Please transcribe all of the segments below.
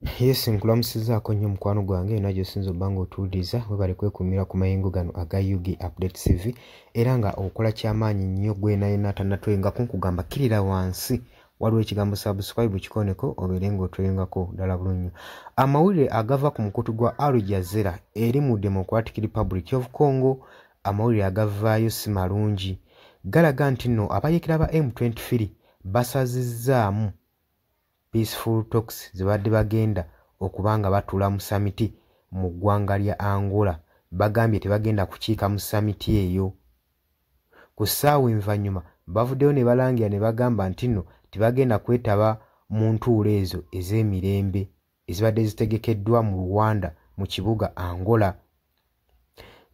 Yes, nkulamusizaako nnyo mukwano gwange era gy'osinza obba ng'otuwuliriza webale kwekumira ku mayengo gano aga UG Update TV era nga okola ky'amaanyi nnyo gwena yenna tannatwengako nkugamba kirira wansi waliwo ekigambo subscribe kikoneko obeere ng'otwengako ddala bulungi. Amawulire agava ku mukutu gwa Al Jazeera eri mu Democratic Republic of Congo, amawulire agavaayo si malungi. Galaga nti nno abayeekera ba M23 basazizzaamu peaceful talks zibadde bagenda okubanga batula mu samiti mu ggwanga lya Angola. Bagambye tebagenda kukiika mu samiti eyo. Ku ssaawa envanyuma bavuddeyo ne balangira ne bagamba nti nno tebagenda kwetaba mu ntuulo ezo ez'emirembe ezibadde zitegekeddwa mu Rwanda mu kibuga Angola.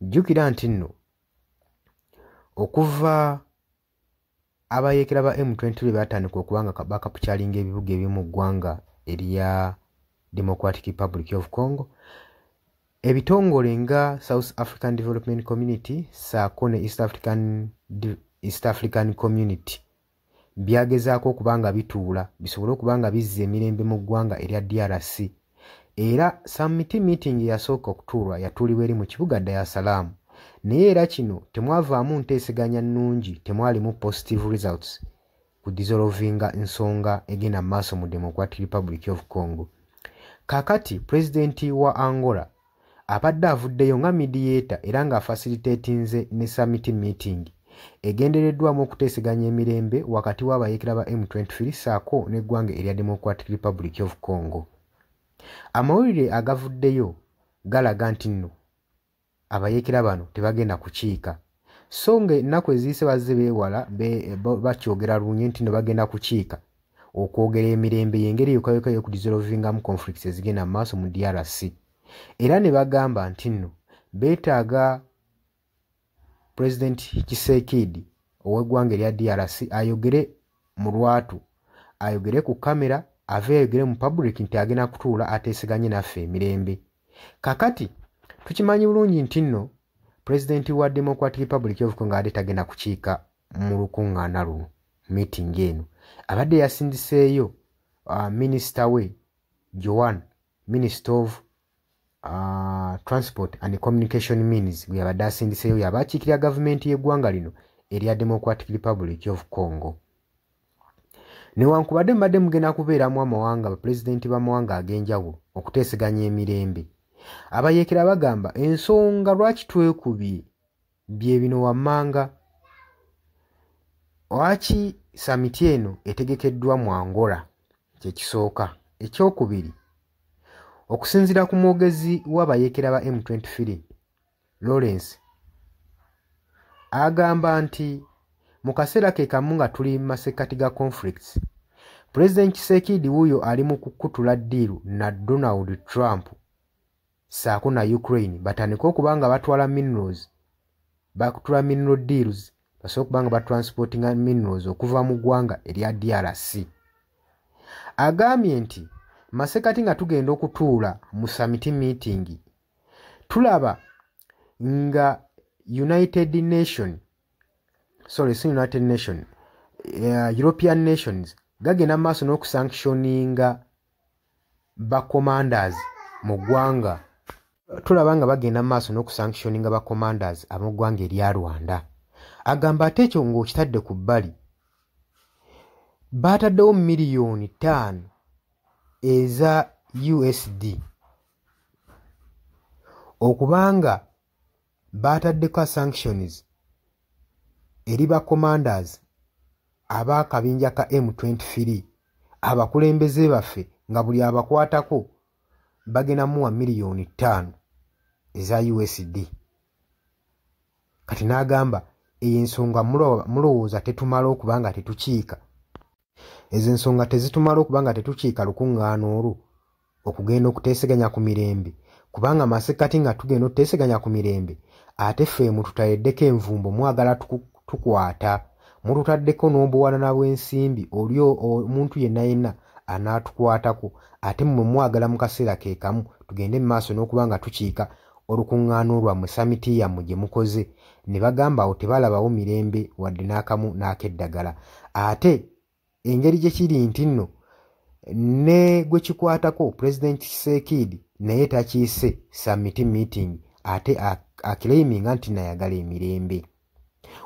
Jjukira nti nno okuva abayeekera ba M23 batandika okubanga bakapukyalinga ebibuga eby'omu ggwanga erya Democratic Republic of Congo, ebitongole nga South African Development Community saako ne East African Community byagezaako okubanga bituula bisobole okubanga bizza emirembe mu ggwanga erya DRC. Era summit meeting yasooka okutuulwa yatuulibwa eri mu kibuga Dar es Salaam. Naye era kino temwavaamu nteeseganya nnungi, temwalimu positive results ku dissolvinga ensonga egenda maaso mu Democratic Republic of Congo. Kakati President wa Angola abadde avuddeyo nga mediator era nga facilitatinze ne summit meeting egendereddwamu okuteeseganya emirembe wakati w'abayeekera ba M23 saako n'eggwanga erya Democratic Republic of Congo. Amawulire agavuddeyo galaga nti nno abayeekera bano tebagenda kukiika, so ng'ennaku eziyise bazze beewala bakyogera lunye nti nno bagenda kukiika okwogera emirembe y'engeri yokka y'okudissolvingamu conflicts ezigenda mu maaso mu DRC. Era ne bagamba nti nno beetaaga President Tshisekedi ow'eggwanga erya DRC ayogere mu lwatu, ayogere ku kamera, ave ayogere mu public nti agenda kutuula ateeseganye naffe emirembe. Kakati tukimanyi bulungi nti nno President wa Democratic Republic of Congo ate tagenda kukiika mu lukuŋŋaana luno meeting eno. Abadde yasindiseeyo Minister we Joan, Minister of Transport and Communication Means, gwe yabadde asindiseeyo yaba akiikirira gavumenti y'eggwanga lino erya Democratic Republic of Congo. Newankubadde mbadde mugenda kubeeramu amawanga bapulezidenti b'amawanga ag'enjawulo okuteeseganya emirembe, abayeekera bagamba ensonga lwaki twekubye bye bino wammanga. Lwaki samiti eno etegekeddwa mu Angola? Kyekisooka. Ekyokubiri, okusinziira ku mwogezi w'abayeekera ba M23 Lawrence agamba nti mu kaseera ke kamu nga tuli mu masekkati ga conflicts, President Tshisekedi wuuyo ali mu kukutula ddiiru na Donald Trump saako na Ukraine batandika okubanga batwala minerals, bakutula mineral deals, basobola okubanga batransportinga minerals okuva mu ggwanga erya DRC. Agambye nti masekati nga tugenda okutuula mu summit meeting tulaba nga European nations gagenda maaso n'okusanctioninga ba commanders mu ggwanga. Tulaba nga bagenda maaso n'okusanctioninga ba commanders ab'omu ggwanga erya Rwanda. Agamba ate ekyo ng'okitadde ku bbali baataddewo miliyoni 5 eza USD okubanga baataddeko sanctions eri ba commanders ab'akabinja ka M23, abakulembeze baffe nga buli abakwatako bagenda muwa miliyoni 5 eza USD. Kati n'agamba eyo ensonga mulowooza tetumala okubanga tetukiika. Ezo ensonga tezitumala okubanga tetukiika lukuŋŋaana olwo okugenda okuteeseganya ku mirembe, kubanga masekati nga tugenda okuteeseganya ku mirembe ate ffe mututaddeko envumbo mwagala tukwata, mututaddeko n'obuwanana bw'ensimbi oli omuntu yenna anaatukwatako, ate mmwe mwagala mu kaseera ke kamu tugende mu maaso n'okubanga tukiika olukuŋŋaana olwammwe samiti yammwe gye mukoze. Ne bagamba awo tebalabawo mirembe wadde n'akamu n'akeddagala. Ate engeri gye kiri nti nno ne gwe kikwatako President Tshisekedi naye takiise summit meeting ate aclaiminga nti nayagala emirembe.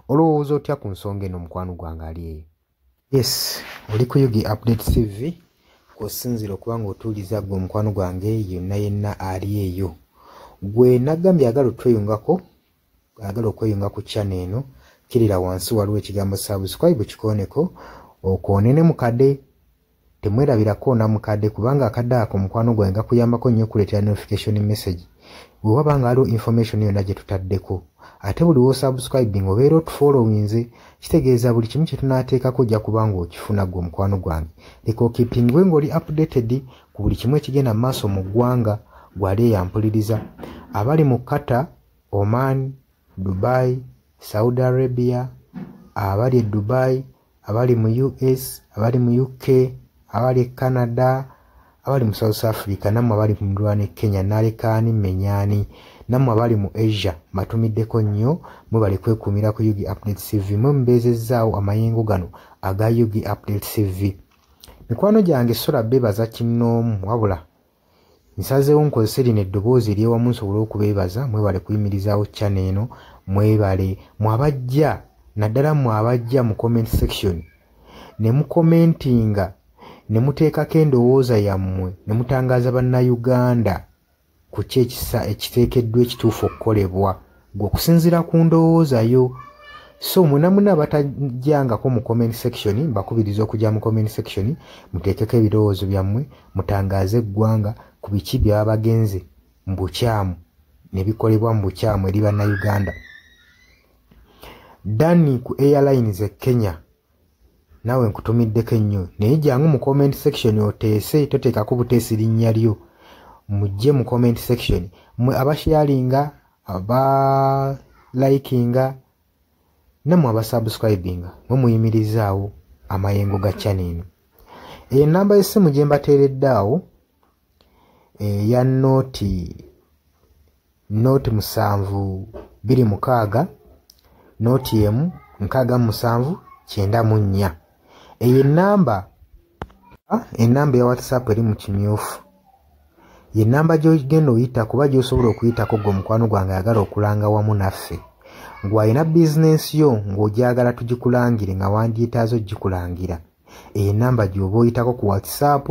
Olowooza otya ku nsonga eno mukwano gwange ali eyo? Yes, oli ku Yugi Update TV kusinzira okuba ng'otuuliza gwe mukwano gwange yenna ali eyo. Gwe nagambye agala otweyungako, agala okweyunga ku channel eno, kirira wansi waliwo ekigambo subscribe kikoneko okoonene mukadde. Temwerabirako na mukadde kubanga akadde ako mukwano gwange kuyambako nnyo kuleetera notification message bwe waba nga waliwo information yonna gye tutaddeko. Ate buli wo subscribing obeera otufollowinze, kitegeeza buli kimu kye tunaateekako ojja kuba ng'okifuna gwe mukwano gwange. Leka okipingwe ng'oli updated ku buli kimu ekigenda mu maaso mu ggwanga gwali eyampuliriza. Abali mu Qatar, Oman, Dubai, Saudi Arabia, abali e Dubai, abali mu US, abali mu UK, abali Canada, abali mu South Africa, namwe abali mu ndwana Kenya, nalekaani menyani, namwe abali mu Asia, matumiddeko nnyo mwe bali kwekumira ku Yugi Update TV. Mwe mbeezezzaawo amayengo gano aga Yugi Update TV. Mikwano gyange sola beebaza kinnoomu wabula nsazeewo nkozese lino eddoboozi ery'ewamu nsobole okubeebaza. Mwebale kuyimirizaawo channel eno, mwebale mwabajja naddala mwabajja mu comment section ne mukomentinga ne muteekako endowooza yammwe ne mutangaaza bannayuganda ku ki ekiteekeddwa ekituufu okukolebwa gwe okusinziira ku ndowooza yo. So muna abatajjangako mu comment section, mbakubiriza okujja mu comment section muteekeko ebirowoozo byammwe, mutangaaze eggwanga ku biki byaba bagenze mu bukyamu ne bikolebwa mu bukyamu eri bannayuganda. Dani ku Airlines e Kenya nawe nkutumiddeko ennyo, naye jangu mu comment section oteese, toteekako buteesi linnya lyo. Mujje mu comment section mwe abasharinga, abalikinga namwe abasubscribinga mwe muyimirizaawo amayengo ga channel eno. Enamba y'essimu gye mbateeredde awo ya nooti 726 nooti emu 679. Eyo enamba ya WhatsApp eri mu kimyufu. Ye namba gy'ogenda oyita kuba gy'osobola okuyitako gwe mukwano gwange ayagala okulanga wamu naffe. Ng'alina bizinensi yo ng'ogyagala tugikulangire nga wandyetaazo gikulangira. Eyo namba gy'oba oyitako ku WhatsApp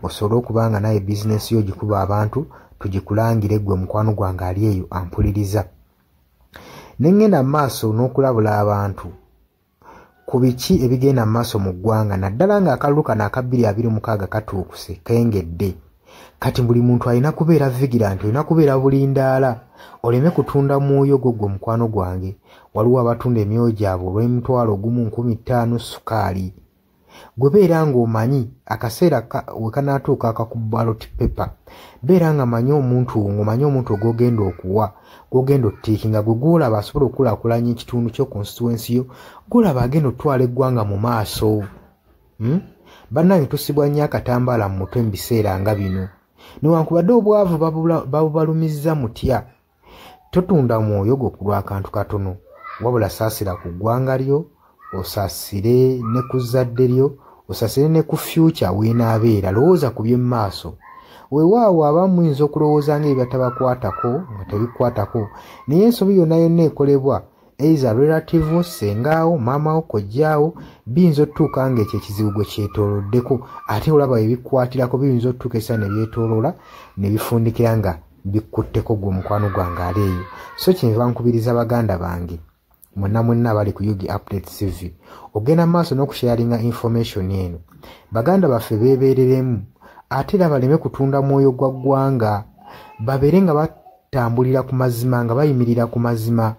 osobole okuba nga naye bizinensi yo gikuba abantu tugikulangire gwe mukwano gwange ali eyo ampuliriza. Nengenda mu maaso n'okulabula abantu ku biki ebigenda mu maaso mu ggwanga naddala ng'akalulu kano aka 2026 katuukuse kengedde. Kati buli muntu alina kubeera vigilant, olina kubeera bulindaala oleme kutunda mwoyo gwo mukwano gwange. Waliwo abatunda emyoyo gyabwe olw'M1,1500 sukaali. Gwe beera ng'omanyi akaseera we kanaatuuka akakuba ballot paper, beera nga manyi omuntu ng'omanyi omuntu ogwogenda okuwa, gwogenda ottiikinga, gwe gwolaba asobola okukulaakulanya ekitundu kyo constituency yo, gwolaba agenda otwala eggwanga mu maaso. Bannange tusibwa nnyo akatambaala mu mutwe mu biseera nga bino. Newankubadde obwavu babubalumizza mutya, totunda mwoyo gwo ku lw'akantu katono, wabula saasira ku ggwanga lyo, osaasire ne ku zadde lyo, osaasire ne ku future weenaabeera. Lowooza ku by'emu maaso. Weewaawo abamu muyinza okulowooza ng'ebibatabakwatako nga tebikwatako, naye ensobi yonna yonna ekolebwa either relative, sengaawo, maamawo, kojjaawo, biyinza otutuuka ng'ekyo ekizibu gwe kyetooloddeko, ate olaba ebikwatirako biyinza otutuuka essa ne byetooloola ne bifundikira nga bikutteko gwe mukwano gwange ali eyo. So kyenva nkubiriza baganda bange mwenna abali ku Yugi Update TV ogenda maaso n'okusharinga information eno. Baganda baffe beebeereremu ate era baleme kutunda mwoyo gwa ggwanga, babeere nga batambulira ku mazima, nga bayimirira ku mazima,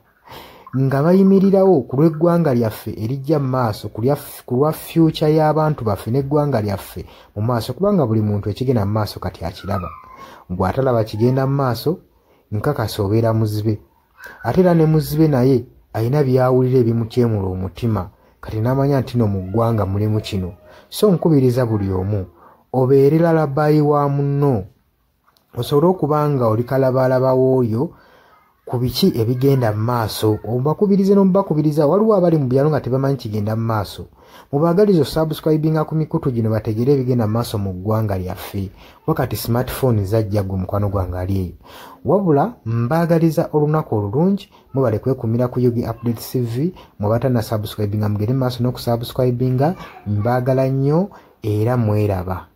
nga bayimirirawo ku lw'eggwanga lyaffe erijja mu maaso, ku lwa future y'abantu baffe n'eggwanga lyaffe mu maaso, kubanga buli muntu ekigenda mu maaso kati akiraba. Bw'atalaba kigenda mu maaso nkakasa obeera muzibe. Ate era ne muzibe naye alina byawulira ebimutyemula omutima, kati n'amanya nti no mu ggwanga mulimu kino. So nkubiriza buli omu obeere lalabayi wa munno, osobole okuba nga oli kalabalaba w'oyo ku biki ebigenda mu maaso. Obakubirize n'omubakubiriza. Waliwo abali mu byalo nga tebamanyi kigenda mu maaso, Mubagalizo subscribinga ku mikutu gino bategere ebigenda maaso mu ggwanga lyaffe. Wakati smartphone zajja gwe mukwano gwange ali. Wabula mbagaliza olunaku olulungi mubale kwekumira ku Yugi Updates TV mubatana subscribinga mugere maaso n'okusubscribinga mbagala nnyo era mweraba.